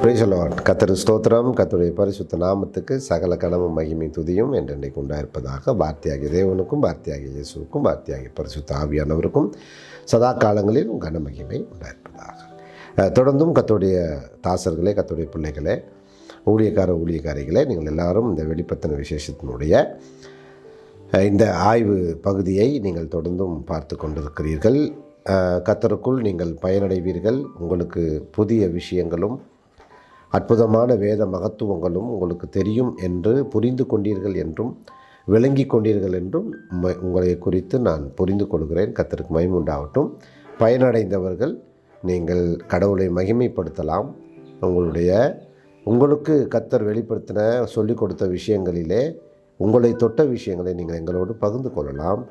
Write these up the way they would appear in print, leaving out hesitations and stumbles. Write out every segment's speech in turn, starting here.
Praise the Lord. கர்த்தருக்கு ஸ்தோத்திரம். கர்த்தருடைய பரிசுத்த நாமத்துக்கு சகல கனமும் மகிமை துதியும் என்றென்றைக்கு உண்டாயிருப்பதாக. வார்த்தையாகிய தேவனுக்கும் வார்த்தையாகிய இயேசுவுக்கும் வார்த்தையாகிய பரிசுத்த ஆவியானவருக்கும் சதா காலங்களில் கன மகிமை உண்டாயிருப்பதாக. தொடர்ந்தும் கர்த்தருடைய தாசர்களே, கர்த்தருடைய பிள்ளைகளே, ஊழியக்காரிகளே, நீங்கள் எல்லாரும் இந்த வெளிப்பத்தின விசேஷத்தினுடைய இந்த ஆய்வு பகுதியை நீங்கள் தொடர்ந்தும் பார்த்து கொண்டிருக்கிறீர்கள். கர்த்தருக்குள் நீங்கள் பயனடைவீர்கள். உங்களுக்கு புதிய விஷயங்களும் அற்புதமான வேத மகத்துவங்களும் உங்களுக்கு தெரியும் என்று புரிந்து கொண்டீர்கள் என்றும் விளங்கி கொண்டீர்கள் என்றும் உங்களை குறித்து நான் புரிந்து கொள்கிறேன். கர்த்தருக்கு மகிமை உண்டாகட்டும். பயனடைந்தவர்கள் நீங்கள் கடவுளை மகிமைப்படுத்தலாம். உங்களுக்கு கர்த்தர் வெளிப்படுத்தின சொல்லிக் கொடுத்த விஷயங்களிலே உங்களை தொட்ட விஷயங்களை நீங்கள் எங்களோடு பகிர்ந்து கொள்ளலாம்.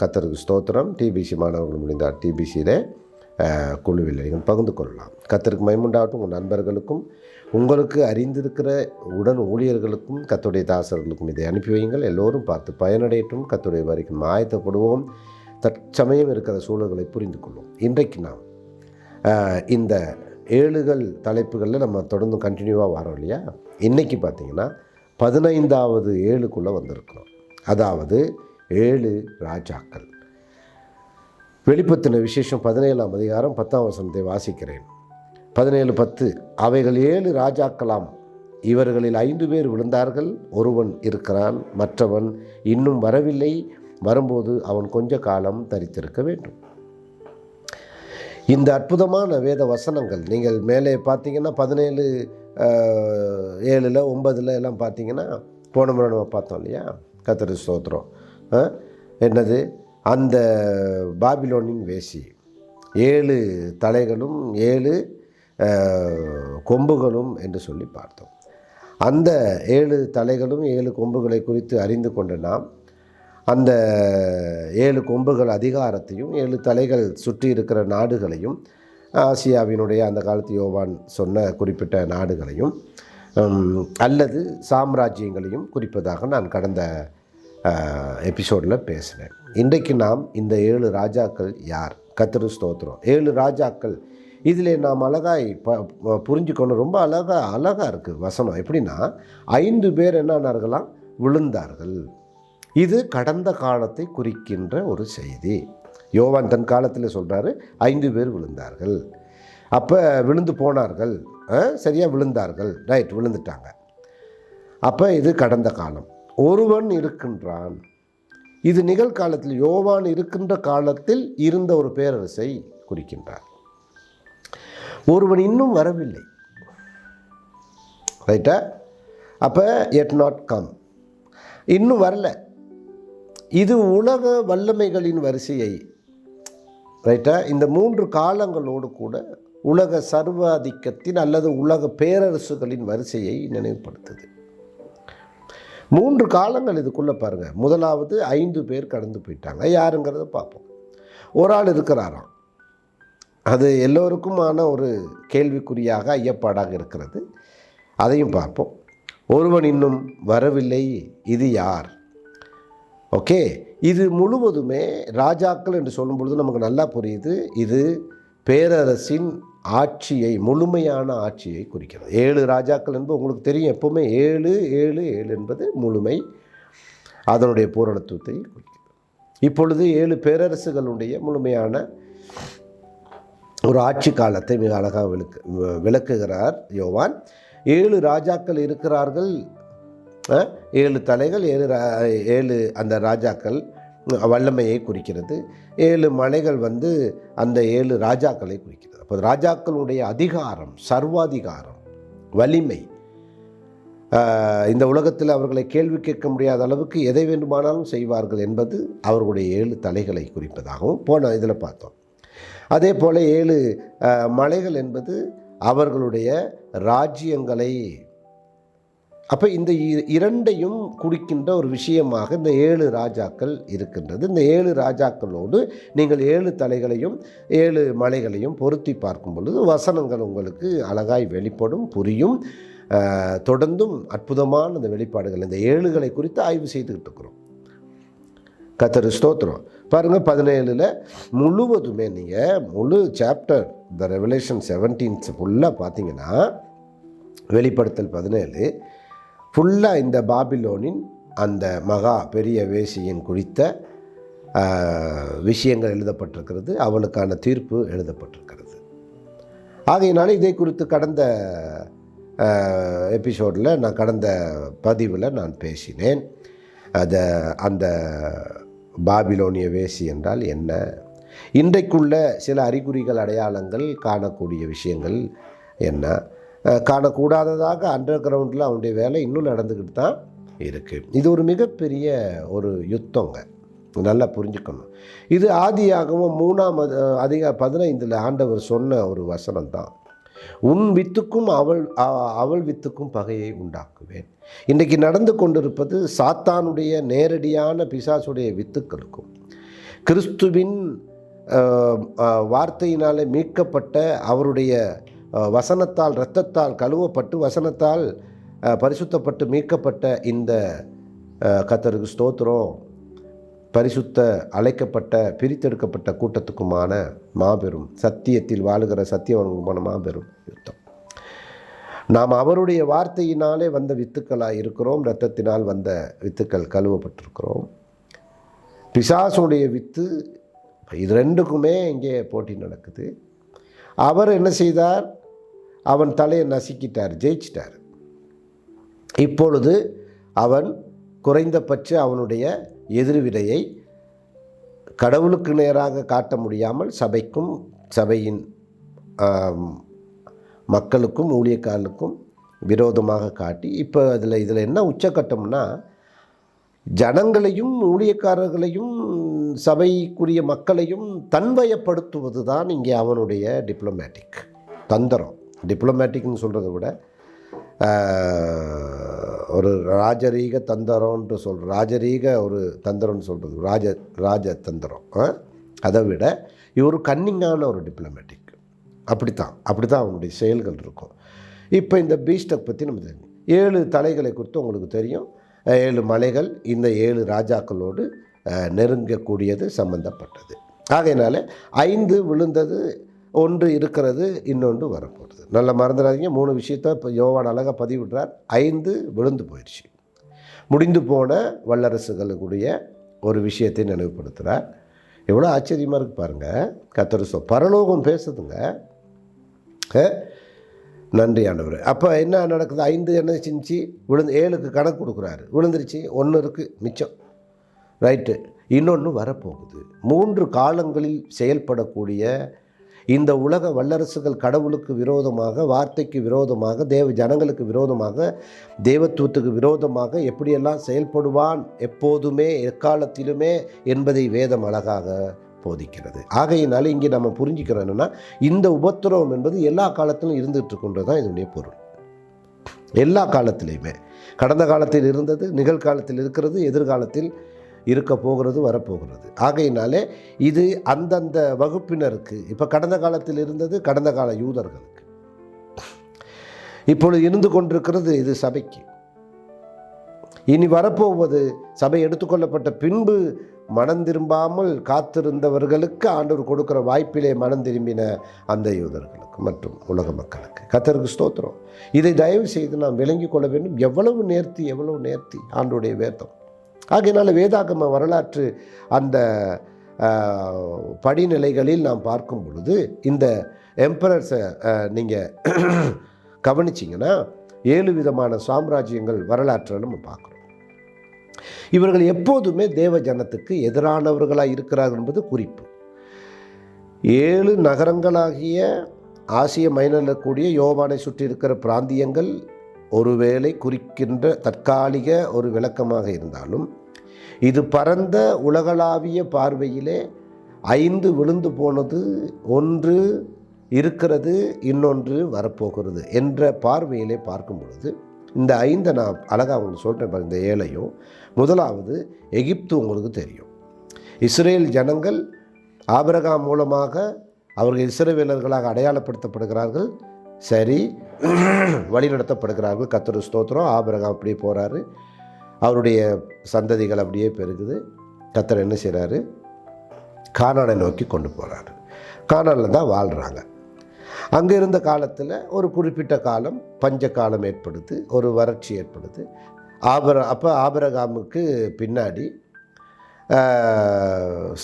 கர்த்தருக்கு ஸ்தோத்திரம். டிபிசி மாணவர்கள் முடிந்தால் டிபிசியிலே குழுவில் நீங்கள் பகிர்ந்து கொள்ளலாம். கர்த்தருக்கு மகிமை உண்டாகட்டும். உங்கள் நண்பர்களுக்கும் உங்களுக்கு அறிந்திருக்கிற உடன் ஊழியர்களுக்கும் கர்த்தருடைய தாசர்களுக்கும் இதை அனுப்பி வையுங்கள். எல்லோரும் பார்த்து பயனடையட்டும். கர்த்தருடைய வரைக்கும் ஆயத்தப்படுவோம். தற்சமயம் இருக்கிற சூழல்களை புரிந்து கொள்வோம். இன்றைக்கு நாம் இந்த 7 தலைப்புகளில் நம்ம தொடர்ந்து கண்டினியூவாக வரோம் இல்லையா? இன்றைக்கி பார்த்திங்கன்னா 15வது 7க்குள்ளே வந்திருக்கிறோம். அதாவது 7 ராஜாக்கள். வெளிப்படுத்தின விசேஷம் 17ஆம் அதிகாரம் 10ஆம் வசனத்தை வாசிக்கிறேன். 17:10 அவைகள் 7 ராஜாக்களாம். இவர்களில் 5 பேர் விழுந்தார்கள். ஒருவன் இருக்கிறான், மற்றவன் இன்னும் வரவில்லை. வரும்போது அவன் கொஞ்ச காலம் தரித்திருக்க வேண்டும். இந்த அற்புதமான வேத வசனங்கள் நீங்கள் மேலே பார்த்தீங்கன்னா 17:7 9 எல்லாம் பார்த்தீங்கன்னா போன முறை நம்ம பார்த்தோம் இல்லையா? கர்த்தருக்கு ஸ்தோத்திரம். என்னது? அந்த பாபிலோனின் வேசி 7 தலைகளும் 7 கொம்புகளும் என்று சொல்லி பார்த்தோம். அந்த 7 தலைகளும் 7 கொம்புகளை குறித்து அறிந்து கொண்ட நாம் அந்த 7 கொம்புகள் அதிகாரத்தையும் 7 தலைகள் சுற்றி இருக்கிற நாடுகளையும் ஆசியாவினுடைய அந்த காலத்து யோவான் சொன்ன குறிப்பிட்ட நாடுகளையும் அல்லது சாம்ராஜ்யங்களையும் குறிப்பதாக நான் கடந்த எபிசோடில் பேசினேன். இன்றைக்கு நாம் இந்த 7 ராஜாக்கள் யார்? கர்த்தருக்கு ஸ்தோத்திரம். 7 ராஜாக்கள் இதில் நாம் அழகாய் புரிஞ்சுக்கணும். ரொம்ப அழகாக இருக்குது வசனம். எப்படின்னா 5 பேர் என்னானார்களாம்? விழுந்தார்கள். இது கடந்த காலத்தை குறிக்கின்ற ஒரு செய்தி. யோவான் தன் காலத்தில் சொல்கிறாரு 5 பேர் விழுந்தார்கள். அப்போ விழுந்து போனார்கள், சரியாக விழுந்தார்கள், ரைட், விழுந்துட்டாங்க. அப்போ இது கடந்த காலம். ஒருவன் இருக்கின்றான். இது நிகழ்காலத்தில் யோவான் இருக்கின்ற காலத்தில் இருந்த ஒரு பேரரசை குறிக்கின்றார். ஒருவன் இன்னும் வரவில்லை, ரைட்டா? அப்போ எட் நாட் கம், இன்னும் வரல. இது உலக வல்லமைகளின் வரிசையை, ரைட்டா, இந்த 3 காலங்களோடு கூட உலக சர்வாதிக்கத்தின் அல்லது உலக பேரரசுகளின் வரிசையை நினைவுபடுத்துது. 3 காலங்கள் இதுக்குள்ளே பாருங்கள். முதலாவது 5 பேர் கடந்து போயிட்டாங்க. யாருங்கிறத பார்ப்போம். ஒரு ஆள் இருக்கிறாராம். அது எல்லோருக்குமான ஒரு கேள்விக்குறியாக ஐயப்பாடாக இருக்கிறது. அதையும் பார்ப்போம். ஒருவன் இன்னும் வரவில்லை. இது யார்? ஓகே, இது முழுவதுமே ராஜாக்கள் என்று சொல்லும் பொழுது நமக்கு நல்லா புரியுது. இது பேரரசின் ஆட்சியை, முழுமையான ஆட்சியை குறிக்கிறது. 7 ராஜாக்கள் என்பது உங்களுக்கு தெரியும். எப்போவுமே 7 7 7 என்பது முழுமை, அதனுடைய பூரணத்துவத்தை குறிக்கிறது. இப்பொழுது 7 பேரரசுகளுடைய முழுமையான ஒரு ஆட்சி காலத்தை மிக அழகாக விளக்குகிறார் யோவான். 7 ராஜாக்கள் இருக்கிறார்கள். 7 தலைகள், 7 அந்த ராஜாக்கள் வல்லமையை குறிக்கிறது. 7 மலைகள் அந்த 7 ராஜாக்களை குறிக்கிறது. அப்போ ராஜாக்களுடைய அதிகாரம், சர்வாதிகாரம், வலிமை, இந்த உலகத்தில் அவர்களை கேள்வி கேட்க முடியாத அளவுக்கு எதை வேண்டுமானாலும் செய்வார்கள் என்பது அவர்களுடைய 7 தலைகளை குறிப்பதாகவும் போன இதில் பார்த்தோம். அதே போல் 7 மலைகள் என்பது அவர்களுடைய ராஜ்யங்களை. அப்போ இந்த 2ஐயும் குறிக்கின்ற ஒரு விஷயமாக இந்த 7 ராஜாக்கள் இருக்கின்றது. இந்த 7 ராஜாக்களோடு நீங்கள் 7 தலைகளையும் 7 மலைகளையும் பொருத்தி பார்க்கும் பொழுது வசனங்கள் உங்களுக்கு அழகாய் வெளிப்படும், புரியும். தொடர்ந்தும் அற்புதமான இந்த வெளிப்பாடுகள், இந்த 7களை குறித்து ஆய்வு செய்துக்கிட்டு இருக்கிறோம். கர்த்தருக்கு ஸ்தோத்திரம். பாருங்கள் 17 முழுவதுமே நீங்கள் முழு சாப்டர் இந்த ரெவலேஷன் 17 ஃபுல்லாக பார்த்தீங்கன்னா வெளிப்படுத்தல் 17 ஃபுல்லாக இந்த பாபிலோனின் அந்த மகா பெரிய வேசியின் குறித்த விஷயங்கள் எழுதப்பட்டிருக்கிறது, அவளுக்கான தீர்ப்பு எழுதப்பட்டிருக்கிறது. ஆகையினால இதை குறித்து கடந்த எபிசோடில் நான் கடந்த பதிவில் நான் பேசினேன். அந்த பாபிலோனிய வேசி என்றால் என்ன, இன்றைக்குள்ள சில அறிகுறிகள் அடையாளங்கள் காணக்கூடிய விஷயங்கள் என்ன, காணக்கூடாததாக அண்டர் கிரவுண்டில் அவனுடைய வேலை இன்னும் நடந்துக்கிட்டு தான் இருக்குது. இது ஒரு மிகப்பெரிய ஒரு யுத்தங்க, நல்லா புரிஞ்சுக்கணும். இது ஆதியாகமம் 3:15 ஆண்டவர் சொன்ன ஒரு வசனம் தான். உன் வித்துக்கும் அவள் வித்துக்கும் பகையை உண்டாக்குவேன். இன்றைக்கு நடந்து கொண்டிருப்பது சாத்தானுடைய நேரடியான பிசாசுடைய வித்துக்களுக்கும் கிறிஸ்துவின் வார்த்தையினாலே மீட்கப்பட்ட அவருடைய வசனத்தால் இரத்தத்தால் கழுவப்பட்டு வசனத்தால் பரிசுத்தப்பட்டு மீட்கப்பட்ட இந்த கர்த்தருக்கு ஸ்தோத்திரம் பரிசுத்த அழைக்கப்பட்ட பிரித்தெடுக்கப்பட்ட கூட்டத்துக்குமான மாபெரும் சத்தியத்தில் வாழுகிற சத்தியவனுக்குமான மாபெரும் யுத்தம். நாம் அவருடைய வார்த்தையினாலே வந்த வித்துக்களாக இருக்கிறோம், இரத்தத்தினால் வந்த வித்துக்கள் கழுவப்பட்டிருக்கிறோம். பிசாசுடைய வித்து, இது ரெண்டுக்குமே இங்கே போட்டி நடக்குது. அவர் என்ன செய்தார்? அவன் தலையை நசுக்கிட்டார், ஜெயிச்சிட்டார். இப்பொழுது அவன் குறைந்தபட்ச அவனுடைய எதிர்விடையை கடவுளுக்கு நேராக காட்ட முடியாமல் சபைக்கும் சபையின் மக்களுக்கும் ஊழியக்காரர்களுக்கும் விரோதமாக காட்டி, இப்போ இதில் என்ன உச்சக்கட்டம்னா, ஜனங்களையும் ஊழியக்காரர்களையும் சபைக்குரிய மக்களையும் தன்வயப்படுத்துவது தான் இங்கே அவனுடைய டிப்ளமேட்டிக் தந்திரம். டிப்ளமேட்டிக்னு சொல்கிறத விட ஒரு ராஜரீக தந்திரம்ன்ட்டு ராஜரீக ஒரு தந்திரம்னு சொல்கிறது ராஜ தந்திரம். அதை விட இவர் கன்னிங்கான ஒரு டிப்ளமேட்டிக். அப்படித்தான் அவனுடைய செயல்கள் இருக்கும். இப்போ இந்த பீஸ்டை பற்றி நம்ம தெரியும். 7 தலைகளை குறித்து உங்களுக்கு தெரியும். 7 மலைகள் இந்த 7 ராஜாக்களோடு நெருங்கக்கூடியது சம்பந்தப்பட்டது. ஆகையினால 5 விழுந்தது, 1 இருக்கிறது, இன்னொன்று வரப்போகிறது. நல்லா மறந்துடாதீங்க. 3 விஷயத்தை இப்போ யோவான் அழகாக பதிவிடுறார். 5 விழுந்து போயிடுச்சு. முடிந்து போன வல்லரசுகளுடைய ஒரு விஷயத்தை நினைவுபடுத்துகிறார். எவ்வளோ ஆச்சரியமாக இருக்குது பாருங்கள். கர்த்தர் பரலோகம் பேசுதுங்க. நன்றி ஆண்டவர். அப்போ என்ன நடக்குது? 5 என்ன செஞ்சு 7க்கு கணக்கு கொடுக்குறாரு. விழுந்துருச்சு, 1 இருக்குது மிச்சம். ரைட்டு, இன்னொன்று வரப்போகுது. 3 காலங்களில் செயல்படக்கூடிய இந்த உலக வல்லரசுகள் கடவுளுக்கு விரோதமாக, வார்த்தைக்கு விரோதமாக, ஜனங்களுக்கு விரோதமாக, தேவத்துவத்துக்கு விரோதமாக எப்படியெல்லாம் செயல்படுவான் எப்போதுமே எக்காலத்திலுமே என்பதை வேதம் அழகாக போதிக்கிறது. ஆகையினால இங்கே நம்ம புரிஞ்சுக்கிறோம் என்னென்னா, இந்த உபத்திரவம் என்பது எல்லா காலத்திலும் இருந்துகிட்டு இருக்கின்றது தான் இதனுடைய பொருள். எல்லா காலத்திலையுமே, கடந்த காலத்தில் இருந்தது, நிகழ்காலத்தில் இருக்கிறது, எதிர்காலத்தில் இருக்க போகிறது, வரப்போகிறது. ஆகையினாலே இது அந்தந்த வகுப்பினருக்கு, இப்போ கடந்த காலத்தில் இருந்தது கடந்த கால யூதர்களுக்கு, இப்பொழுது இருந்து கொண்டிருக்கிறது இது சபைக்கு, இனி வரப்போவது சபை எடுத்துக்கொள்ளப்பட்ட பின்பு மனம் திரும்பாமல் காத்திருந்தவர்களுக்கு ஆண்டவர் கொடுக்குற வாய்ப்பிலே மனம் திரும்பின அந்த யூதர்களுக்கு மற்றும் உலக மக்களுக்கு. கர்த்தருக்கு ஸ்தோத்திரம். இதை தயவு செய்து நாம் விளங்கி கொள்ள வேண்டும். எவ்வளவு நேர்த்தி ஆண்டவருடைய வேதம். ஆகையினால வேதாகம வரலாற்று அந்த படிநிலைகளில் நாம் பார்க்கும் பொழுது இந்த எம்பரர்ஸை நீங்கள் கவனிச்சிங்கன்னா 7 விதமான சாம்ராஜ்யங்கள் வரலாற்றை நம்ம பார்க்குறோம். இவர்கள் எப்போதுமே தேவ ஜனத்துக்கு எதிரானவர்களாக இருக்கிறார்கள் என்பது குறிப்பு. 7 நகரங்களாகிய ஆசிய மைனரில் கூடிய யோவானை சுற்றி இருக்கிற பிராந்தியங்கள் ஒருவேளை குறிக்கின்ற தற்காலிக ஒரு விளக்கமாக இருந்தாலும், இது பரந்த உலகளாவிய பார்வையிலே 5 விழுந்து போனது, 1 இருக்கிறது, இன்னொன்று வரப்போகிறது என்ற பார்வையிலே பார்க்கும் பொழுது இந்த 5 நான் அழகாக உங்களுக்கு சொல்கிறேன். இந்த 7ஐயும், முதலாவது எகிப்து உங்களுக்கு தெரியும். இஸ்ரேல் ஜனங்கள் ஆபிரகாம் மூலமாக அவர்கள் இஸ்ரவேலர்களாக அடையாளப்படுத்தப்படுகிறார்கள். சரி, வழிநடத்தப்படுகிறார்கள். கர்த்தர் ஸ்தோத்திரம். ஆபிரகாம் அப்படியே போகிறாரு, அவருடைய சந்ததிகள் அப்படியே பெருகுது. கர்த்தர் என்ன செய்கிறாரு? கானானை நோக்கி கொண்டு போகிறாரு. கானானில் தான் வாழ்கிறாங்க. அங்கே இருந்த காலத்தில் ஒரு குறிப்பிட்ட காலம் பஞ்ச காலம் ஏற்படுது, ஒரு வறட்சி ஏற்படுது. அப்போ ஆபிரகாமுக்கு பின்னாடி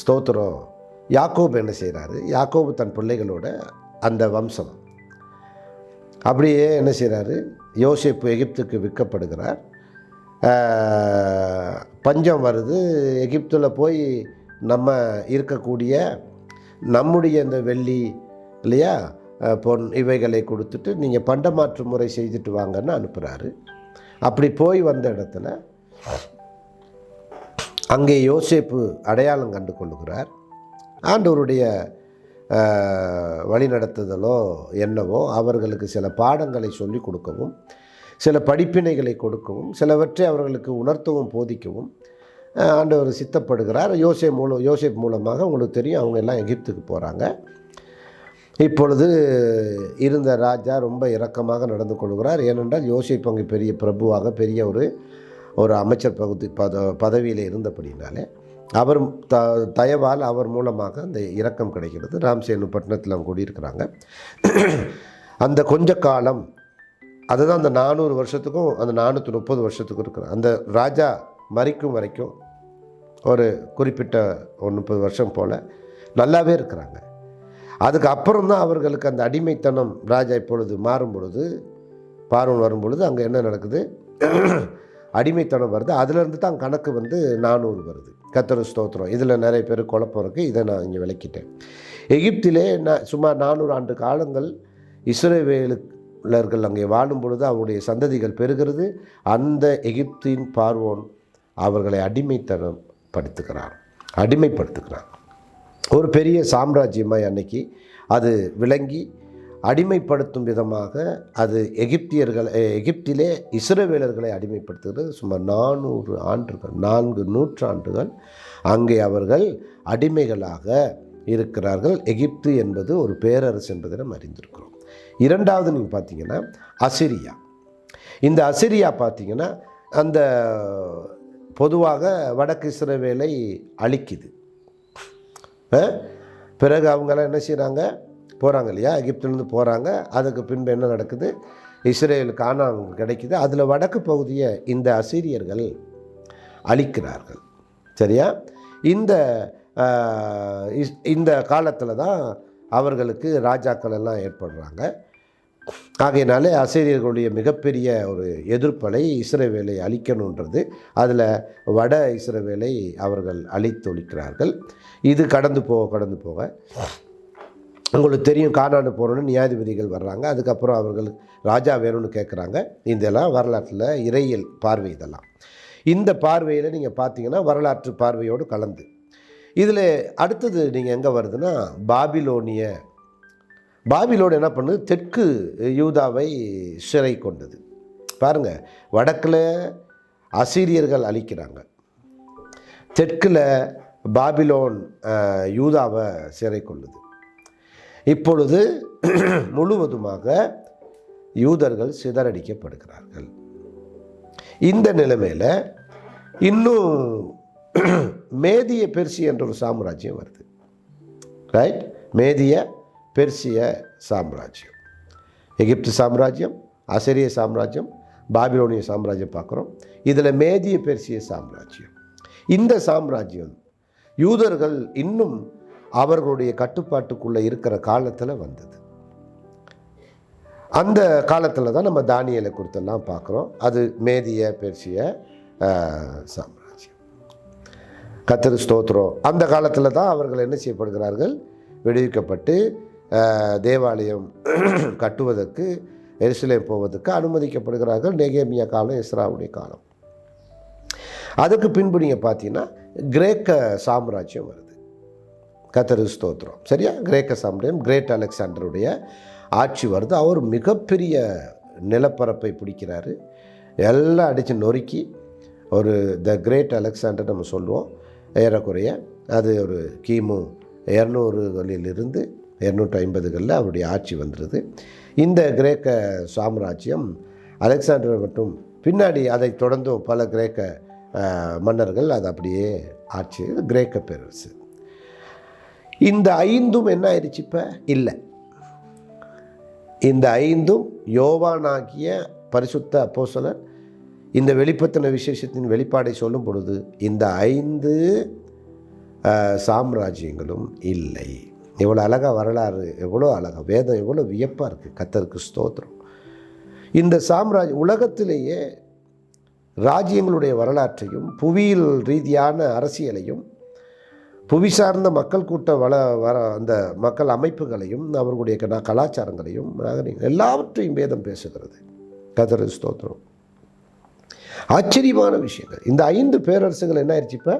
ஸ்தோத்திரம் யாக்கோபு என்ன செய்கிறாரு, யாக்கோபு தன் பிள்ளைகளோட அந்த வம்சம் அப்படியே என்ன செய்கிறாரு, யோசேப்பு எகிப்துக்கு விற்கப்படுகிறார். பஞ்சம் வருது. எகிப்தில் போய் நம்ம இருக்கக்கூடிய நம்முடைய இந்த வெள்ளி இல்லையா பொன் இவைகளை கொடுத்துட்டு நீங்கள் பண்டமாற்று முறை செய்துட்டு வாங்கன்னு அனுப்புகிறாரு. அப்படி போய் வந்த இடத்துல அங்கே யோசேப்பு அடையாளம் கண்டு கொள்ளுகிறார். ஆண்டவருடைய வழிநடத்துதலோ என்னவோ அவர்களுக்கு சில பாடங்களை சொல்லிக் கொடுக்கவும், சில படிப்பினைகளை கொடுக்கவும், சிலவற்றை அவர்களுக்கு உணர்த்தவும் போதிக்கவும் ஆண்டவர் சித்தப்படுகிறார். யோசேப் மூலமாக உங்களுக்கு தெரியும், அவங்க எல்லாம் எகிப்துக்கு போகிறாங்க. இப்பொழுது இருந்த ராஜா ரொம்ப இரக்கமாக நடந்து கொள்கிறார். ஏனென்றால் யோசேப் அங்கே பெரிய பிரபுவாக பெரிய ஒரு அமைச்சர் பதவியில் இருந்தபடினாலே அவர் தயவால் அவர் மூலமாக அந்த இரக்கம் கிடைக்கிறது. ராம்சேனு பட்டணத்தில் அவங்க கூடியிருக்கிறாங்க. அந்த கொஞ்ச காலம் அதுதான் அந்த 400 வருஷத்துக்கும் அந்த 430 வருஷத்துக்கும் இருக்கிற அந்த ராஜா மரிக்கும் வரைக்கும் ஒரு குறிப்பிட்ட 30 வருஷம் போல் நல்லாவே இருக்கிறாங்க. அதுக்கு அப்புறம் தான் அவர்களுக்கு அந்த அடிமைத்தனம் ராஜா இப்பொழுது மாறும் பொழுது, பார்வன் வரும் பொழுது அங்கே என்ன நடக்குது, அடிமைத்தனம் வருது. அதிலிருந்து தான் கணக்கு 400 வருது. கர்த்தர் ஸ்தோத்திரம். இதில் நிறைய பேர் குழப்பம் இருக்குது. இதை நான் இங்கே விளக்கிட்டேன். எகிப்திலே சுமார் 400 ஆண்டு காலங்கள் இஸ்ரவேலர்கள் அங்கே வாழும் பொழுது அவருடைய சந்ததிகள் பெறுகிறது. அந்த எகிப்தின் பார்வோன் அவர்களை அடிமைப்படுத்துகிறார். ஒரு பெரிய சாம்ராஜ்யமாய் அன்னைக்கு அது விளங்கி அடிமைப்படுத்தும் விதமாக அது எகிப்திலே இஸ்ரவேலர்களை அடிமைப்படுத்துகிறது. சுமார் 400 ஆண்டுகள், 4 நூற்றாண்டுகள் அங்கே அவர்கள் அடிமைகளாக இருக்கிறார்கள். எகிப்து என்பது ஒரு பேரரசு என்பதை நம்ம அறிந்திருக்கிறோம். இரண்டாவது நீங்கள் பார்த்தீங்கன்னா அசிரியா. இந்த அசிரியா பார்த்தீங்கன்னா அந்த பொதுவாக வடக்கு இஸ்ரவேலை அழிக்குது. பிறகு அவங்களாம் என்ன செய்கிறாங்க, போகிறாங்க இல்லையா, எகிப்திலேருந்து போகிறாங்க. அதுக்கு பின்பு என்ன நடக்குது, இஸ்ரேல் கானான் கிடைக்குது. அதில் வடக்கு பகுதியை இந்த அசீரியர்கள் அழிக்கிறார்கள். சரியா? இந்த காலத்தில் தான் அவர்களுக்கு ராஜாக்கள் எல்லாம் ஏற்படுறாங்க. ஆகையினாலே அசீரியர்களுடைய மிகப்பெரிய ஒரு எதிர்ப்பலை இஸ்ரவேலை அழிக்கணுன்றது, அதில் வட இஸ்ரவேலை அவர்கள் அழித்தொழிக்கிறார்கள். இது கடந்து போக உங்களுக்கு தெரியும், கானானு போகணுன்னு நியாயாதிபதிகள் வர்றாங்க. அதுக்கப்புறம் அவர்கள் ராஜா வேணும்னு கேட்குறாங்க. இதெல்லாம் வரலாற்றில் இறையியல் பார்வை. இதெல்லாம் இந்த பார்வையில் நீங்கள் பார்த்தீங்கன்னா வரலாற்று பார்வையோடு கலந்து இதில் அடுத்தது நீங்கள் எங்கே வருதுன்னா பாபிலோன் என்ன பண்ணுது, தெற்கு யூதாவை சிறை கொண்டது. பாருங்கள், வடக்கில் அசீரியர்கள் அழிக்கிறாங்க, தெற்கில் பாபிலோன் யூதாவை சிறை கொள்ளுது. இப்பொழுது முழுவதுமாக யூதர்கள் சிதறடிக்கப்படுகிறார்கள். இந்த நிலைமையில் இன்னும் மேதிய பெர்சி என்ற ஒரு சாம்ராஜ்யம் வருது. ரைட்? மேதிய பெர்சிய சாம்ராஜ்யம், எகிப்து சாம்ராஜ்யம், அசீரிய சாம்ராஜ்யம், பாபிலோனிய சாம்ராஜ்யம் பார்க்குறோம். இதில் மேதிய பெர்சிய சாம்ராஜ்யம், இந்த சாம்ராஜ்யம் யூதர்கள் இன்னும் அவர்களுடைய கட்டுப்பாட்டுக்குள்ளே இருக்கிற காலத்தில் வந்தது. அந்த காலத்தில் தான் நம்ம தானியேலை குறித்தெல்லாம் பார்க்குறோம். அது மேதிய பெர்சிய சாம்ராஜ்யம். கர்த்தர் ஸ்தோத்திரம். அந்த காலத்தில் தான் அவர்கள் என்ன செய்யப்படுகிறார்கள், விடுவிக்கப்பட்டு தேவாலயம் கட்டுவதற்கு எருசலேம் போவதற்கு அனுமதிக்கப்படுகிறார்கள். நெகேமியா காலம், எஸ்ராவுடைய காலம். அதுக்கு பின்பு நீங்கள் பார்த்தீங்கன்னா கிரேக்க சாம்ராஜ்யம் வருது. கர்த்தர் ஸ்தோத்திரம். சரியா? கிரேக்க சாம்ராஜ்யம், கிரேட் அலெக்சாண்டருடைய ஆட்சி வருது. அவர் மிகப்பெரிய நிலப்பரப்பை பிடிக்கிறாரு, எல்லாம் அடித்து நொறுக்கி ஒரு த கிரேட் அலெக்சாண்டர் நம்ம சொல்லுவோம். ஏறக்குறைய அது ஒரு கிமு 200களிலிருந்து 250களில் அவருடைய ஆட்சி வந்துடுது. இந்த கிரேக்க சாம்ராஜ்யம் அலெக்சாண்டர் மட்டும் பின்னாடி அதை தொடர்ந்தும் பல கிரேக்க மன்னர்கள் அது அப்படியே ஆட்சி, கிரேக்க பேரரசு. இந்த 5ம் என்ன ஆயிடுச்சு? இப்போ இல்லை. இந்த 5ம் யோவானாகிய பரிசுத்த அப்போஸ்தலர் இந்த வெளிப்படுத்தின விசேஷத்தின் வெளிப்பாடை சொல்லும் பொழுது இந்த 5 சாம்ராஜ்யங்களும் இல்லை. எவ்வளோ அழகாக வரலாறு, எவ்வளோ அழகாக வேதம், எவ்வளோ வியப்பாக இருக்குது. கர்த்தருக்கு ஸ்தோத்திரம். இந்த உலகத்திலேயே ராஜ்யங்களுடைய வரலாற்றையும் புவியியல் ரீதியான அரசியலையும் புவி சார்ந்த மக்கள் கூட்ட அந்த மக்கள் அமைப்புகளையும் அவர்களுடைய கலாச்சாரங்களையும் எல்லாவற்றையும் வேதம் பேசுகிறது. கர்த்தருக்கு ஸ்தோத்திரம். ஆச்சரியமான விஷயங்கள். இந்த 5 பேரரசுகள் என்ன ஆயிடுச்சு? இப்போ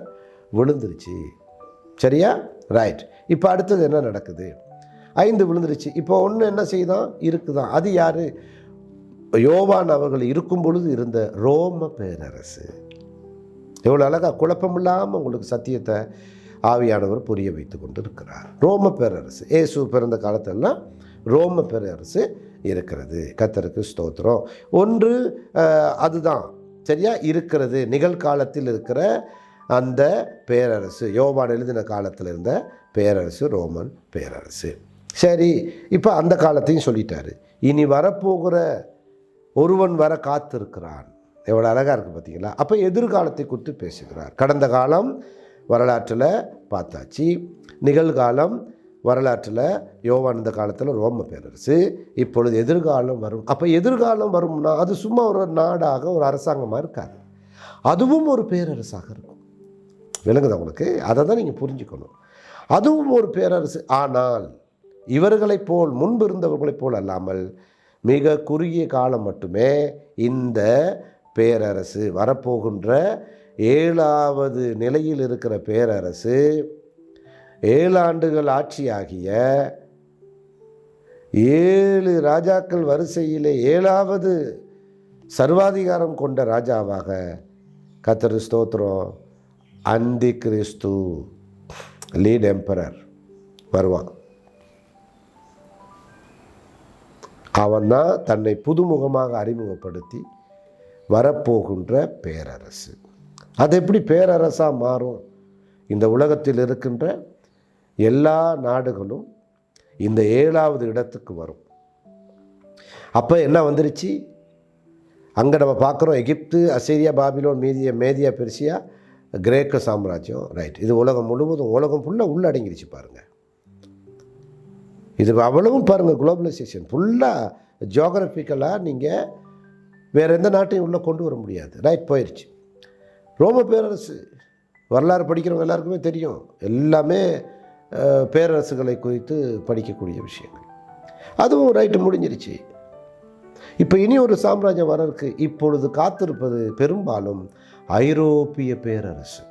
விழுந்துருச்சு. சரியா? ரைட். இப்போ அடுத்தது என்ன நடக்குது? 5 விழுந்துருச்சு. இப்போ ஒன்று என்ன செய்தான்? இருக்குதான். அது யார்? யோவான் அவர்கள் இருக்கும் பொழுது இருந்த ரோம பேரரசு. எவ்வளோ அழகாக குழப்பமில்லாமல் உங்களுக்கு சத்தியத்தை ஆவியானவர் புரிய வைத்து கொண்டு இருக்கிறார். ரோம பேரரசு இயேசு பிறந்த காலத்திலலாம் ரோம பேரரசு இருக்கிறது. கர்த்தருக்கு ஸ்தோத்திரம். ஒன்று அதுதான் சரியா இருக்கிறது. நிகழ்காலத்தில் இருக்கிற அந்த பேரரசு, யோவான் எழுதின காலத்தில் இருந்த பேரரசு ரோமன் பேரரசு. சரி, இப்போ அந்த காலத்தையும் சொல்லிட்டாரு. இனி வரப்போகிற ஒருவன் வர காத்திருக்கிறான். எவ்வளோ அழகாக இருக்குது பார்த்தீங்களா? அப்போ எதிர்காலத்தை குறித்து பேசுகிறார். கடந்த காலம் வரலாற்றில் பார்த்தாச்சு. நிகழ்காலம் வரலாற்றில் யோவான் இந்த காலத்தில் ரோம பேரரசு. இப்பொழுது எதிர்காலம் வரும். அப்போ எதிர்காலம் வரும்னா அது சும்மா ஒரு நாடாக, ஒரு அரசாங்கமாக இருக்காது. அதுவும் ஒரு பேரரசாக இருக்கும். விளங்குதா உங்களுக்கு? அதை தான் நீங்கள் புரிஞ்சுக்கணும். அதுவும் ஒரு பேரரசு. ஆனால் இவர்களைப் போல், முன்பு இருந்தவர்களைப் போல் அல்லாமல் மிக குறுகிய காலம் மட்டுமே இந்த பேரரசு வரப்போகின்ற 7வது நிலையில் இருக்கிற பேரரசு 7 ஆண்டுகள் ஆட்சியாகிய 7 ராஜாக்கள் வரிசையிலே 7வது சர்வாதிகாரம் கொண்ட ராஜாவாக கர்த்தர் ஸ்தோத்திரம் அந்தி கிறிஸ்து லீட் எம்பரர் வருவான். அவன் தான் தன்னை புதுமுகமாக அறிமுகப்படுத்தி வரப்போகின்ற பேரரசு. அது எப்படி பேரரசாக மாறும்? இந்த உலகத்தில் இருக்கின்ற எல்லா நாடுகளும் இந்த 7வது இடத்துக்கு வரும். அப்போ என்ன வந்துருச்சு? அங்கே நம்ம பார்க்குறோம் எகிப்து, அசீரியா, பாபிலோன், மேதியா, பெர்சியா, கிரேக்க சாம்ராஜ்யம். ரைட். இது உலகம் முழுவதும், உலகம் ஃபுல்லாக உள்ளடங்கிடுச்சு பாருங்கள். இது அவ்வளவும் பாருங்கள், குளோபலைசேஷன் ஃபுல்லாக ஜியோகிராஃபிக்கலாக நீங்கள் வேறு எந்த நாட்டையும் உள்ளே கொண்டு வர முடியாது. ரைட், போயிடுச்சு. ரோம பேரரசு வரலாறு படிக்கிறவங்க எல்லாருக்குமே தெரியும். எல்லாமே பேரரசுகளை குறித்து படிக்கக்கூடிய விஷயங்கள். அதுவும் ரைட்டு முடிஞ்சிருச்சு. இப்போ இனி ஒரு சாம்ராஜ்யம் வர இருக்கு. இப்பொழுது காத்திருப்பது பெரும்பாலும் ஐரோப்பிய பேரரசு.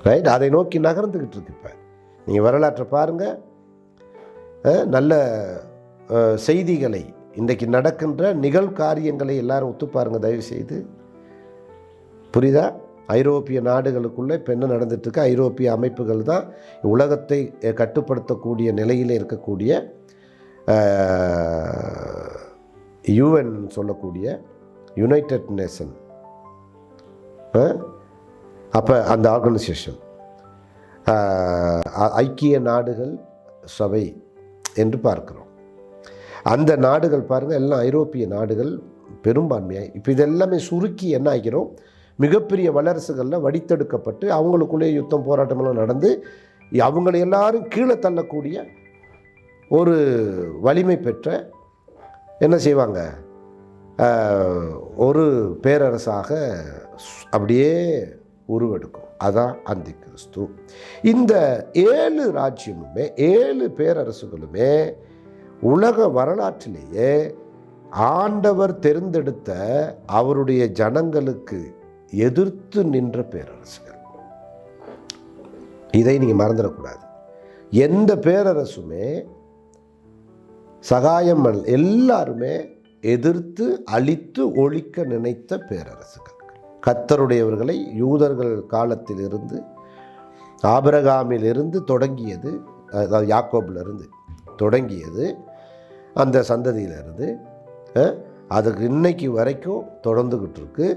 ரைட், அதை நோக்கி நகர்ந்துக்கிட்டு இருக்கு. இப்போ நீங்கள் வரலாற்றை பாருங்கள். நல்ல செய்திகளை, இன்றைக்கு நடக்கின்ற நிகழ்காரியங்களை எல்லாரும் ஒத்து பாருங்கள் தயவு செய்து. புரியுதா? ஐரோப்பிய நாடுகளுக்குள்ளே இப்போ என்ன நடந்துட்டுருக்கு? ஐரோப்பிய அமைப்புகள் தான் உலகத்தை கட்டுப்படுத்தக்கூடிய நிலையில் இருக்கக்கூடிய யுஎன் சொல்லக்கூடிய யுனைடெட் நேஷன். அப்போ அந்த ஆர்கனைசேஷன் ஐக்கிய நாடுகள் சபை என்று பார்க்குறோம். அந்த நாடுகள் பாருங்கள், எல்லாம் ஐரோப்பிய நாடுகள் பெரும்பான்மையாக. இப்போ இதெல்லாமே சுருக்கி என்ன ஆகிறோம்? மிகப்பெரிய வல்லரசுகளில் வடித்தெடுக்கப்பட்டு அவங்களுக்குள்ளே யுத்தம், போராட்டமெல்லாம் நடந்து அவங்களை எல்லாரும் கீழே தள்ளக்கூடிய ஒரு வலிமை பெற்ற என்ன செய்வாங்க, ஒரு பேரரசாக அப்படியே உருவெடுக்கும். அதான் அந்தி கிறிஸ்து. இந்த 7 ராஜ்யமுமே 7 பேரரசுகளுமே உலக வரலாற்றிலேயே ஆண்டவர் தேர்ந்தெடுத்த அவருடைய ஜனங்களுக்கு எதிர்த்து நின்ற பேரரசுகள். இதை நீங்கள் மறந்துடக்கூடாது. எந்த பேரரசுமே சகாயம் எல்லாருமே எதிர்த்து அழித்து ஒழிக்க நினைத்த பேரரசுகள். கர்த்தருடையவர்களை யூதர்கள் காலத்திலிருந்து, ஆபிரகாமிலிருந்து தொடங்கியது, அதாவது யாக்கோபிலிருந்து தொடங்கியது, அந்த சந்ததியிலிருந்து அதுக்கு இன்னைக்கு வரைக்கும் தொடர்ந்துக்கிட்டு இருக்கு.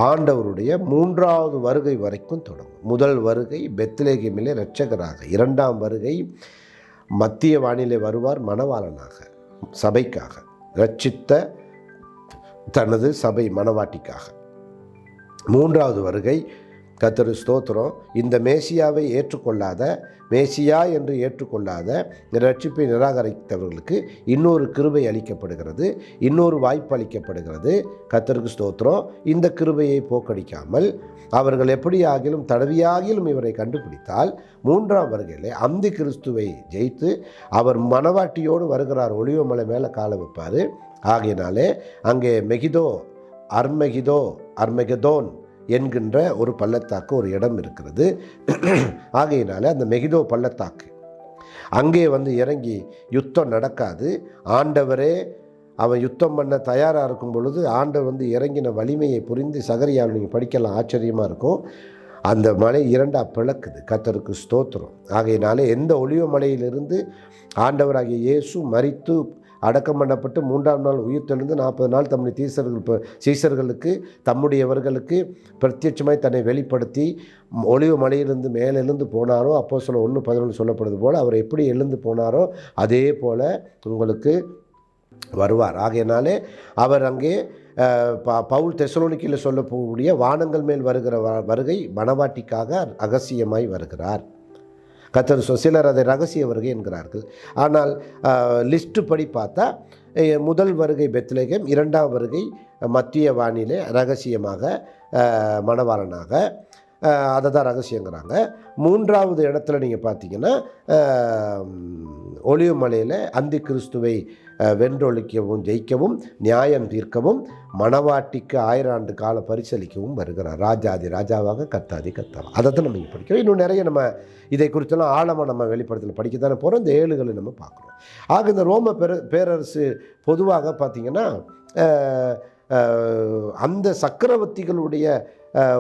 ஆண்டவருடைய 3வது வருகை வரைக்கும் தொடங்கும். முதல் வருகை பெத்லகேமிலே இரட்சகராக, 2ஆம் வருகை மத்திய வானிலே வருவார் மணவாளனாக, சபைக்காக இரட்சித்த தனது சபை மணவாட்டிக்காக. 3வது வருகை கர்த்தர் ஸ்தோத்திரம், இந்த மேசியாவை ஏற்றுக்கொள்ளாத, மேசியா என்று ஏற்றுக்கொள்ளாத, ரட்சிப்பை நிராகரித்தவர்களுக்கு இன்னொரு கிருபை அளிக்கப்படுகிறது, இன்னொரு வாய்ப்பு அளிக்கப்படுகிறது. கர்த்தருக்கு ஸ்தோத்திரம். இந்த கிருபையை போக்கடிக்காமல் அவர்கள் எப்படியாகிலும் தடவியாகிலும் இவரை கண்டுபிடித்தால் 3ஆம் வருகையில் அந்தி கிறிஸ்துவை ஜெயித்து அவர் மணவாட்டியோடு வருகிறார். ஒலிவமலை மேலே காலை வைப்பார். ஆகையினாலே அங்கே அர்மெகிதோன் என்கின்ற ஒரு பள்ளத்தாக்கு, ஒரு இடம் இருக்கிறது. ஆகையினால அந்த மெகிதோ பள்ளத்தாக்கு அங்கே இறங்கி யுத்தம் நடக்காது. ஆண்டவரே அவன் யுத்தம் பண்ண தயாராக இருக்கும் பொழுது ஆண்டவர் இறங்கின வலிமையை புரிந்து சகரியாவில் நீங்கள் படிக்கலாம், ஆச்சரியமாக இருக்கும். அந்த மலை 2ஆக பிளக்குது. கர்த்தருக்கு ஸ்தோத்திரம். ஆகையினாலே எந்த ஒலிவ மலையிலிருந்து ஆண்டவராகிய இயேசு மரித்து அடக்கம் பண்ணப்பட்டு 3ஆம் நாள் உயிர்த்தெழுந்து 40 நாள் தம்முடைய சீசர்களுக்கு தம்முடையவர்களுக்கு பிரத்யட்சமாய் தன்னை வெளிப்படுத்தி ஒலிவ மலையிலிருந்து மேலெழுந்து போனாரோ, அப்போஸ்தலர் 1:11 சொல்லப்படுது போல் அவர் எப்படி எழுந்து போனாரோ அதே போல் உங்களுக்கு வருவார். ஆகையினாலே அவர் அங்கே பவுல் தெசலோனிக்கையில் சொல்லக்கூடிய வானங்கள் மேல் வருகிற வருகை மணவாட்டிக்காக ரகசியமாய் வருகிறார். கர்த்தர் சிலர் அதை ரகசிய வருகை என்கிறார்கள். ஆனால் லிஸ்ட்டு படி பார்த்தா முதல் வருகை பெத்லகேம், 2ஆம் வருகை மத்திய வானிலே ரகசியமாக மணவாளனாக, அதை தான் ரகசியங்கிறாங்க. 3வது இடத்துல நீங்கள் பார்த்தீங்கன்னா ஒலிவ மலையில் அந்தி கிறிஸ்துவை வென்றொழிக்கவும் ஜெயிக்கவும் நியாயம் தீர்க்கவும் மணவாட்டிக்கு 1000 ஆண்டு கால பரிசளிக்கவும் வருகிறார். ராஜாதி ராஜாவாக கர்த்தாதி கர்த்தாவாக. அதை தான் நம்ம படிக்கிறோம். இன்னும் நிறைய நம்ம இதை குறித்தெல்லாம் ஆழமாக நம்ம வெளிப்படுத்தல படிக்கத்தானே போகிறோம். இந்த 7களை நம்ம பார்க்குறோம். ஆக இந்த ரோம பேரரசு பொதுவாக பார்த்திங்கன்னா அந்த சக்கரவர்த்திகளுடைய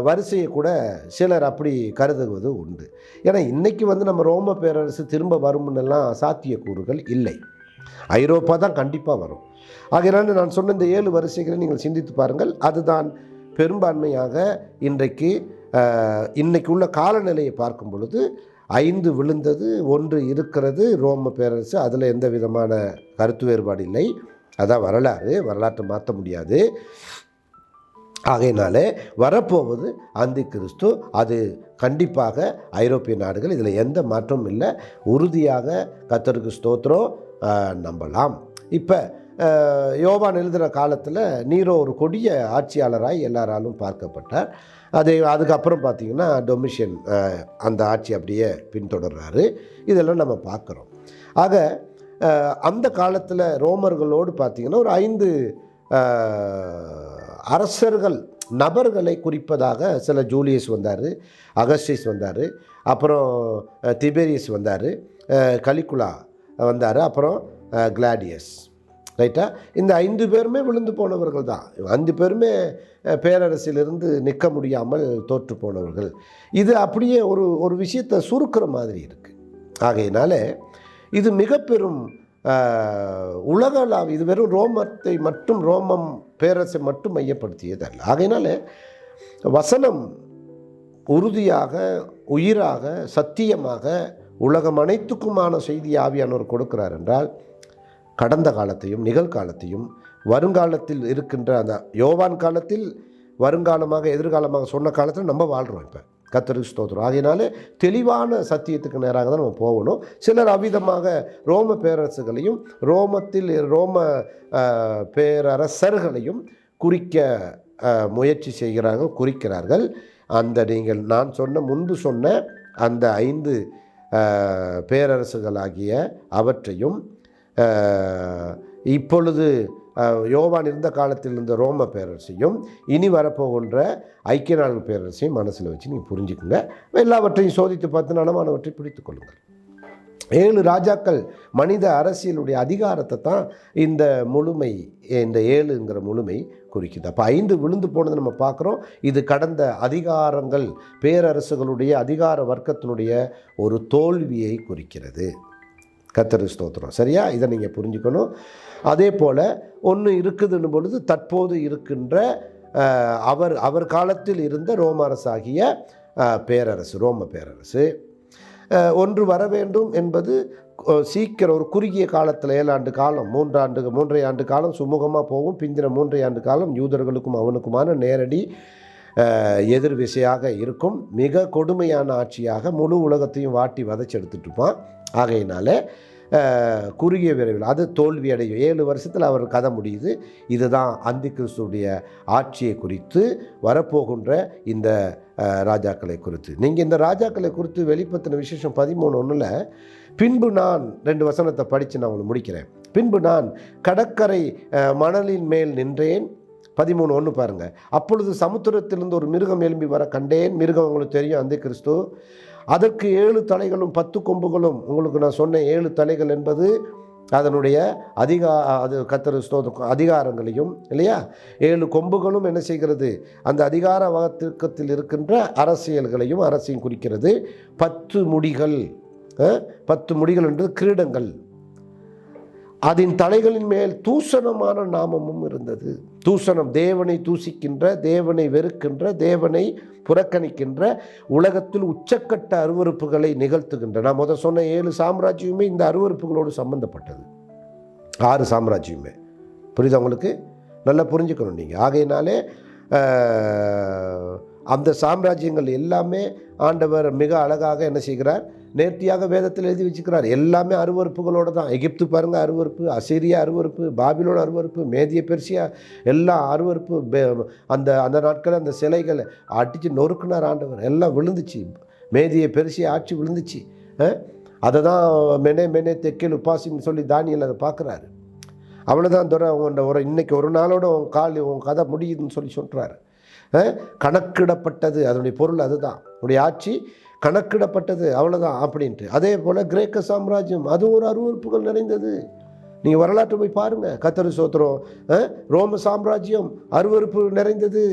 வரிசையை கூட சிலர் அப்படி கருதுவது உண்டு. ஏன்னா இன்றைக்கி நம்ம ரோம பேரரசு திரும்ப வரும்னெல்லாம் சாத்தியக்கூறுகள் இல்லை. ஐரோப்பா தான் கண்டிப்பாக வரும். ஆகையினால நான் சொன்ன இந்த 7 வரிசைகளை நீங்கள் சிந்தித்து பாருங்கள். அதுதான் பெரும்பான்மையாக இன்றைக்கு உள்ள காலநிலையை பார்க்கும் பொழுது 5 விழுந்தது, 1 இருக்கிறது ரோம பேரரசு. அதில் எந்த விதமான கருத்து வேறுபாடு இல்லை. அதான் வரலாற்றை மாற்ற முடியாது. ஆகையினாலே வரப்போவது அந்தி கிறிஸ்து. அது கண்டிப்பாக ஐரோப்பிய நாடுகள், இதில் எந்த மாற்றமும் இல்லை. உறுதியாக கர்த்தருக்கு ஸ்தோத்திரம் நம்பலாம். இப்போ யோவான் எழுதுகிற காலத்தில் நீரோ ஒரு கொடிய ஆட்சியாளராய் எல்லாராலும் பார்க்கப்பட்டார். அதுக்கப்புறம் பார்த்திங்கன்னா டொமிஷியன் அந்த ஆட்சி அப்படியே பின்தொடர்றாரு. இதெல்லாம் நம்ம பார்க்குறோம். ஆக அந்த காலத்தில் ரோமர்களோடு பார்த்திங்கன்னா ஒரு 5 அரசர்கள் நபர்களை குறிப்பதாக சில ஜூலியஸ் வந்தார், அகஸ்டஸ் வந்தார், அப்புறம் திபேரியஸ் வந்தார், கலிகுலா வந்தார், அப்புறம் கிளாடியஸ். ரைட்டா? இந்த 5 பேருமே விழுந்து போனவர்கள் தான். 5 பேருமே பேரரசிலிருந்து நிற்க முடியாமல் தோற்று போனவர்கள். இது அப்படியே ஒரு விஷயத்தை சுருக்கிற மாதிரி இருக்குது. ஆகையினால இது மிக பெரும் உலகளாவிய, இது வெறும் ரோமத்தை மட்டும், ரோமம் பேரரசை மட்டும் மையப்படுத்தியதல்ல. ஆகையினால வசனம் உறுதியாக, உயிராக, சத்தியமாக உலகம் அனைத்துக்குமான செய்தி ஆவியானவர் கொடுக்கிறார் என்றால் கடந்த காலத்தையும் நிகழ்காலத்தையும் வருங்காலத்தில் இருக்கின்ற அந்த யோவான் காலத்தில் வருங்காலமாக எதிர்காலமாக சொன்ன காலத்தில் நம்ம வாழ்கிறோம். இப்போ கர்த்தருக்கு ஸ்தோத்திரம். ஆகையினாலே தெளிவான சத்தியத்துக்கு நேராக தான் நம்ம போகணும். சிலர் அவ்விதமாக ரோம பேரரசுகளையும் ரோம பேரரசர்களையும் குறிக்க முயற்சி குறிக்கிறார்கள். அந்த நான் முன்பு சொன்ன அந்த 5 பேரரசுகளாகிய அவற்றையும் இப்பொழுது யோவான் இருந்த காலத்தில் இருந்த ரோம பேரரசையும் இனி வரப்போகின்ற ஐக்கிய நாடுகள் பேரரசையும் மனசில் வச்சு நீங்கள் புரிஞ்சுக்குங்க. எல்லாவற்றையும் சோதித்து பார்த்து நனமானவற்றை பிடித்து கொள்ளுங்கள். 7 ராஜாக்கள் மனித அரசியலுடைய அதிகாரத்தை தான் இந்த முழுமை, இந்த 7ங்கிற முழுமை குறிக்குது. அப்போ 5 விழுந்து போனது நம்ம பார்க்குறோம். இது கடந்த அதிகாரங்கள், பேரரசுகளுடைய அதிகார வர்க்கத்தினுடைய ஒரு தோல்வியை குறிக்கிறது. கர்த்தருக்கு ஸ்தோத்திரம். சரியா? இதை நீங்கள் புரிஞ்சுக்கணும். அதே போல் ஒன்று இருக்குதுன்னு பொழுது தற்போது இருக்கின்ற அவர் காலத்தில் இருந்த ரோம அரசாகிய பேரரசு, ரோம பேரரசு ஒன்று வர வேண்டும் என்பது சீக்கிரம் ஒரு குறுகிய காலத்தில் 7 ஆண்டு காலம் 3.5 ஆண்டு காலம் சுமூகமாக போகும். பிந்தின 3 ஆண்டு காலம் யூதர்களுக்கும் அவனுக்குமான நேரடி எதிர் விசையாக இருக்கும். மிக கொடுமையான ஆட்சியாக முழு உலகத்தையும் வாட்டி வதைச்செடுத்துட்டு இருப்பான். ஆகையினால குறுகிய விரைவில் அது தோல்வி அடையும். 7 வருஷத்தில் அவர் கதை முடியுது. இதுதான் அந்தி கிறிஸ்துடைய ஆட்சியை குறித்து வரப்போகின்ற இந்த ராஜாக்களை குறித்து. நீங்கள் இந்த ராஜாக்களை குறித்து வெளிப்படுத்தின விசேஷம் 13:1 பின்பு நான் 2 வசனத்தை படித்து நான் உங்களுக்கு முடிக்கிறேன். பின்பு நான் கடற்கரை மணலின் மேல் நின்றேன். 13:1 பாருங்கள். அப்பொழுது சமுத்திரத்திலிருந்து ஒரு மிருகம் எழும்பி வர கண்டேன். மிருகம் உங்களுக்கு தெரியும், அந்தி கிறிஸ்து. அதற்கு 7 தலைகளும் 10 கொம்புகளும். உங்களுக்கு நான் சொன்ன 7 தலைகள் என்பது அதனுடைய கர்த்தர் ஸ்தோத்திரம் அதிகாரங்களையும் இல்லையா. 7 கொம்புகளும் என்ன செய்கிறது? அந்த அதிகார வகத்திற்கத்தில் இருக்கின்ற அரசியல்களையும் அரசையும் குறிக்கிறது. 10 முடிகள், 10 முடிகள் என்றது கிரீடங்கள். அதன் தலைகளின் மேல் தூஷணமான நாமமும் இருந்தது. தூஷணம், தேவனை தூசிக்கின்ற, தேவனை வெறுக்கின்ற, தேவனை புறக்கணிக்கின்ற, உலகத்தில் உச்சக்கட்ட அருவருப்புகளை நிகழ்த்துகின்ற. நான் முதல் சொன்ன 7 சாம்ராஜ்யமே இந்த அருவருப்புகளோடு சம்பந்தப்பட்டது. 6 சாம்ராஜ்யமே. புரியுது உங்களுக்கு? நல்லா புரிஞ்சுக்கணும் நீங்கள். ஆகையினாலே அந்த சாம்ராஜ்யங்கள் எல்லாமே ஆண்டவர் மிக அழகாக என்ன செய்கிறார்? நேர்த்தியாக வேதத்தில் எழுதி வச்சுக்கிறார். எல்லாமே அருவறுப்புகளோடு தான். எகிப்து பாருங்கள் அருவறுப்பு, அசீரியா அருவறுப்பு, பாபிலோன் அருவறுப்பு, மேதிய பெர்சியா எல்லாம் அருவறுப்பு. அந்த அந்த நாட்களில் அந்த சிலைகளை அடித்து நொறுக்குனார் ஆண்டவர். எல்லாம் விழுந்துச்சு. மேதிய பெர்சியா ஆட்சி விழுந்துச்சு. அதை தான் மெனே தெக்கேல் உபாசின்னு சொல்லி தானியல் அதை பார்க்குறாரு. அவ்வளோதான் துறை உங்களோட இன்னைக்கு ஒரு நாளோட உன் கதை முடியுதுன்னு சொல்லி சொல்கிறாரு. கணக்கிடப்பட்டது, அதனுடைய பொருள் அதுதான். உடைய ஆட்சி கணக்கிடப்பட்டது, அவ்வளோதான் அப்படின்ட்டு. அதே போல் கிரேக்க சாம்ராஜ்யம் அது ஒரு அருவறுப்புகள் நிறைந்தது. நீங்கள் வரலாற்று போய் பாருங்கள். கர்த்தர் ஸ்தோத்திரம். ரோம சாம்ராஜ்யம் அருவறுப்பு நிறைந்தது.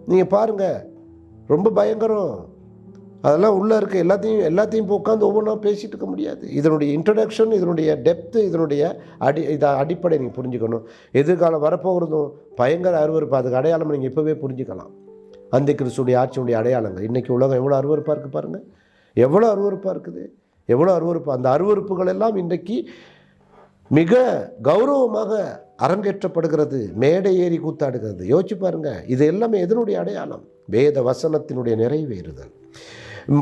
நீங்கள் பாருங்கள், ரொம்ப பயங்கரம். அதெல்லாம் உள்ளே இருக்க எல்லாத்தையும் இப்போ உட்காந்து ஒவ்வொன்றா பேசிகிட்டு இருக்க முடியாது. இதனுடைய இன்ட்ரடக்ஷன், இதனுடைய டெப்த்து, இதனுடைய அடிப்படை நீங்கள் புரிஞ்சுக்கணும். எதிர்காலம் வரப்போகிறதும் பயங்கர அருவறுப்பு. அதுக்கு அடையாளம் நீங்கள் இப்போவே புரிஞ்சுக்கலாம். அந்தி கிறிஸ்துடைய ஆட்சியுடைய அடையாளங்கள். இன்றைக்கி உலகம் எவ்வளோ அருவறுப்பாக இருக்குது பாருங்கள். எவ்வளோ அருவறுப்பாக இருக்குது, எவ்வளோ அருவறுப்பு. அந்த அருவறுப்புகள் எல்லாம் இன்றைக்கு மிக கௌரவமாக அரங்கேற்றப்படுகிறது, மேடை ஏறி கூத்தாடுகிறது. யோசிச்சு பாருங்கள். இது எல்லாமே எதனுடைய அடையாளம்? வேத வசனத்தினுடைய நிறைவேறுதல்.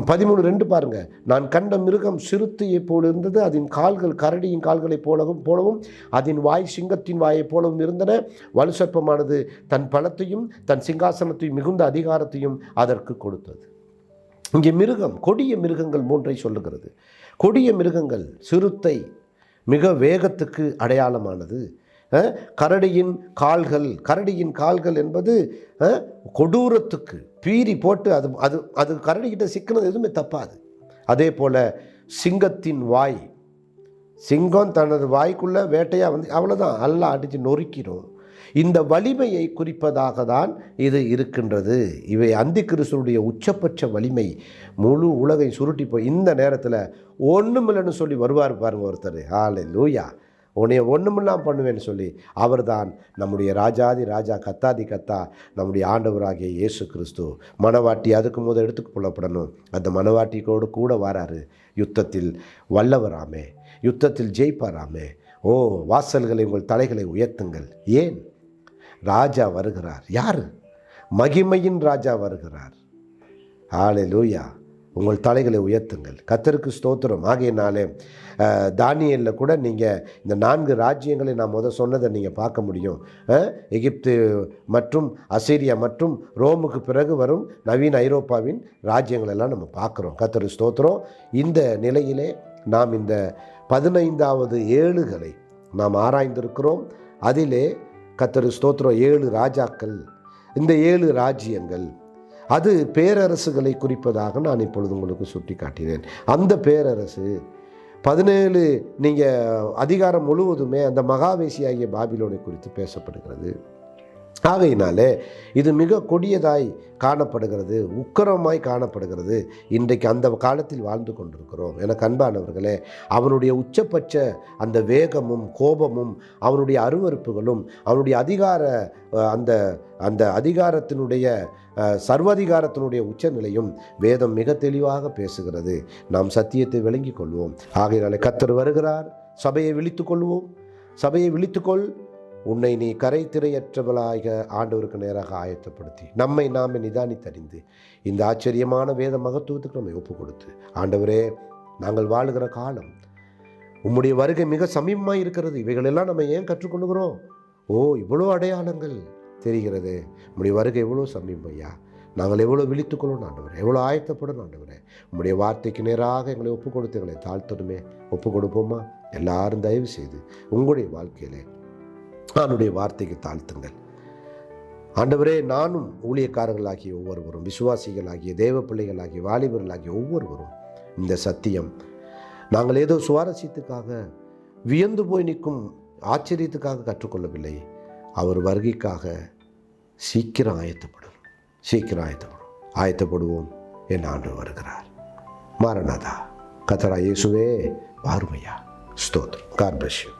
13:2 பாருங்க. நான் கண்ட மிருகம் சிறுத்தையை போல இருந்தது. அதன் கால்கள் கரடியின் கால்களைப் போலவும் அதன் வாய் சிங்கத்தின் வாயைப் போலவும் இருந்தன. வலுசற்பமானது தன் பலத்தையும் தன் சிங்காசனத்தையும் மிகுந்த அதிகாரத்தையும் அதற்கு கொடுத்தது. இங்கே மிருகம், கொடிய மிருகங்கள் 3 சொல்லுகிறது. கொடிய மிருகங்கள், சிறுத்தை மிக வேகத்துக்கு அடையாளமானது. கரடியின் கால்கள் என்பது கொடூரத்துக்கு பீறி போட்டு அது கரடிக்கிட்ட சிக்கினது எதுவுமே தப்பாது. அதே போல் சிங்கத்தின் வாய், சிங்கம் தனது வாய்க்குள்ளே வேட்டையாக வந்து அவ்வளோதான் எல்லாம் அடித்து நொறுக்கிடும். இந்த வலிமையை குறிப்பதாக தான் இது இருக்கின்றது. இவை அந்தி கிறிஸ்துடைய உச்சபட்ச வலிமை. முழு உலகை சுருட்டி போய் இந்த நேரத்தில் ஒன்றுமில்லைன்னு சொல்லி வருவார் பாருங்கள் ஒருத்தர். ஹல்லேலூயா, உன்னைய ஒன்றுமெல்லாம் பண்ணுவேன்னு சொல்லி. அவர் தான் நம்முடைய ராஜாதி ராஜா, கத்தாதி கத்தா, நம்முடைய ஆண்டவராகிய இயேசு கிறிஸ்து. மனவாட்டி அதுக்கு முதல் எடுத்துக்கு கொள்ளப்படணும். அந்த மனவாட்டிக்கோடு கூட வராரு. யுத்தத்தில் வல்லவராமே, யுத்தத்தில் ஜெயிப்பாராமே. ஓ வாசல்களை உங்கள் தலைகளை உயர்த்துங்கள். ஏன்? ராஜா வருகிறார். யார்? மகிமையின் ராஜா வருகிறார். ஹல்லேலூயா. உங்கள் தலைகளை உயர்த்துங்கள். கர்த்தருக்கு ஸ்தோத்திரம். ஆகையினாலே தானியேலில் கூட நீங்கள் இந்த 4 ராஜ்யங்களை நான் சொன்னதை நீங்கள் பார்க்க முடியும். எகிப்து மற்றும் அசீரியா மற்றும் ரோமுக்கு பிறகு வரும் நவீன ஐரோப்பாவின் ராஜ்யங்களெல்லாம் நம்ம பார்க்குறோம். கர்த்தருக்கு ஸ்தோத்திரம். இந்த நிலையிலே நாம் இந்த 15வது ஏழுகளை நாம் ஆராய்ந்திருக்கிறோம். அதிலே கர்த்தருக்கு ஸ்தோத்திரம் 7 ராஜாக்கள், இந்த 7 ராஜ்யங்கள் அது பேரரசுகளை குறிப்பதாக நான் இப்பொழுது உங்களுக்கு சுட்டி காட்டினேன். அந்த பேரரசு 17 நீங்கள் அதிகாரம் முழுவதுமே அந்த மகாவேசியாகிய பாபிலோனை குறித்து பேசப்படுகிறது. ஆகையினாலே இது மிக கொடியதாய் காணப்படுகிறது, உக்கிரமாய் காணப்படுகிறது. இன்றைக்கு அந்த காலத்தில் வாழ்ந்து கொண்டிருக்கிறோம். எனக்கு அன்பானவர்களே, அவனுடைய உச்சபட்ச அந்த வேகமும் கோபமும் அவனுடைய அருவருப்புகளும் அவனுடைய அந்த அந்த அதிகாரத்தினுடைய சர்வாதிகாரத்தினுடைய உச்சநிலையும் வேதம் மிக தெளிவாக பேசுகிறது. நாம் சத்தியத்தை விளங்கிக் கொள்வோம். ஆகையினாலே கர்த்தர் வருகிறார். சபையை விழித்துக் கொள்வோம். சபையை விழித்துக்கொள். உன்னை நீ கரை திரையற்றவளாக ஆண்டவருக்கு நேராக ஆயத்தப்படுத்தி நம்மை நாமே நிதானித்தறிந்து இந்த ஆச்சரியமான வேத மகத்துவத்துக்கு நம்மை ஒப்பு கொடுத்து, ஆண்டவரே, நாங்கள் வாழுகிற காலம் உம்முடைய வருகை மிக சமீபமாக இருக்கிறது. இவைகளெல்லாம் நம்ம ஏன் கற்றுக்கொள்ளுகிறோம்? இவ்வளோ அடையாளங்கள் தெரிகிறது. உம்முடைய வருகை எவ்வளோ சமீபம் ஐயா. நாங்கள் எவ்வளோ விழித்துக்கொள்ளணும் ஆண்டவரே, எவ்வளோ ஆயத்தப்படணும் ஆண்டவரே. உம்முடைய வார்த்தைக்கு நேராக எங்களை ஒப்பு கொடுத்து எங்களை தாழ்த்தணுமே. ஒப்பு கொடுப்போமா? எல்லாரும் தயவு செய்து உங்களுடைய வாழ்க்கையிலே அவனுடைய வார்த்தைக்கு தாழ்த்துங்கள். ஆண்டவரே, நானும் ஊழியக்காரர்களாகிய ஒவ்வொருவரும், விசுவாசிகளாகிய தேவ பிள்ளைகளாகிய வாலிபர்களாகிய ஒவ்வொருவரும் இந்த சத்தியம் நாங்கள் ஏதோ சுவாரஸ்யத்துக்காக வியந்து போய் நிற்கும் ஆச்சரியத்துக்காக கற்றுக்கொள்ளவில்லை. அவர் வருகைக்காக சீக்கிரம் ஆயத்தப்படுவோம். என் ஆண்டவர் வருகிறார். மாரநாதா. கர்த்தராகிய இயேசுவே வாருமையா. ஸ்தோத்திரம். God bless you.